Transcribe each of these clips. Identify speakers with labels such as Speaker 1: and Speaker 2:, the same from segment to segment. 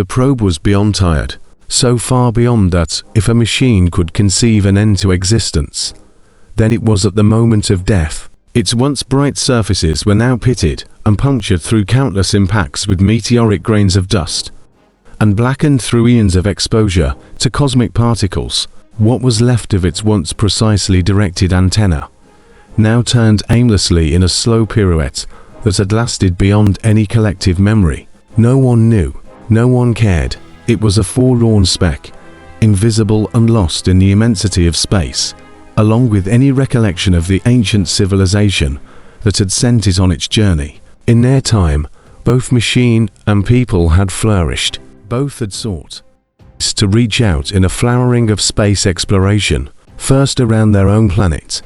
Speaker 1: The probe was beyond tired, so far beyond that, if a machine could conceive an end to existence, then it was at the moment of death. Its once bright surfaces were now pitted and punctured through countless impacts with meteoric grains of dust, and blackened through eons of exposure to cosmic particles. What was left of its once precisely directed antenna now turned aimlessly in a slow pirouette that had lasted beyond any collective memory. No one knew, no one cared. It was a forlorn speck, invisible and lost in the immensity of space, along with any recollection of the ancient civilization that had sent it on its journey. In their time, both machine and people had flourished. Both had sought to reach out in a flowering of space exploration, first around their own planet,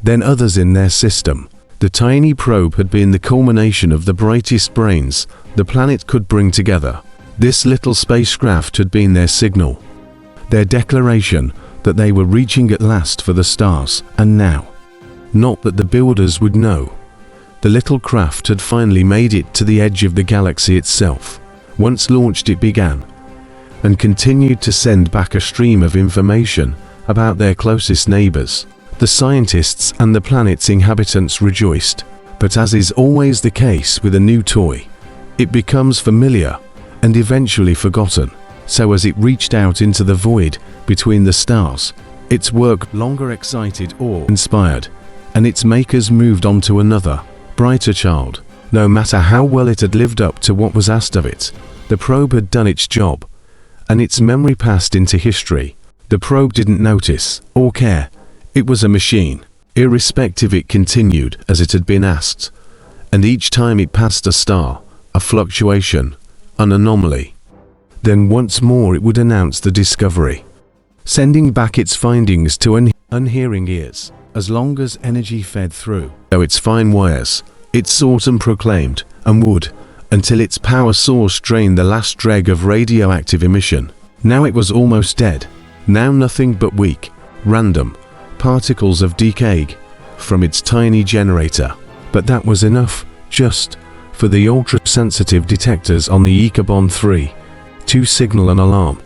Speaker 1: then others in their system. The tiny probe had been the culmination of the brightest brains the planet could bring together. This little spacecraft had been their signal, their declaration that they were reaching at last for the stars. And now, not that the builders would know, the little craft had finally made it to the edge of the galaxy itself. Once launched, it began, and continued to send back a stream of information about their closest neighbors. The scientists and the planet's inhabitants rejoiced, but as is always the case with a new toy, it becomes familiar and eventually forgotten. So as it reached out into the void between the stars, its work longer excited or inspired, and its makers moved on to another, brighter child. No matter how well it had lived up to what was asked of it, the probe had done its job, and its memory passed into history. The probe didn't notice or care. It was a machine. Irrespective, it continued as it had been asked, and each time it passed a star, a fluctuation, an anomaly, then once more it would announce the discovery, sending back its findings to unhearing ears. As long as energy fed through its fine wires, it sought and proclaimed, and would, until its power source drained the last dreg of radioactive emission. Now it was almost dead. Now nothing but weak, random particles of decay from its tiny generator. But that was enough, just for the ultra-sensitive detectors on the Ecobon 3 to signal an alarm.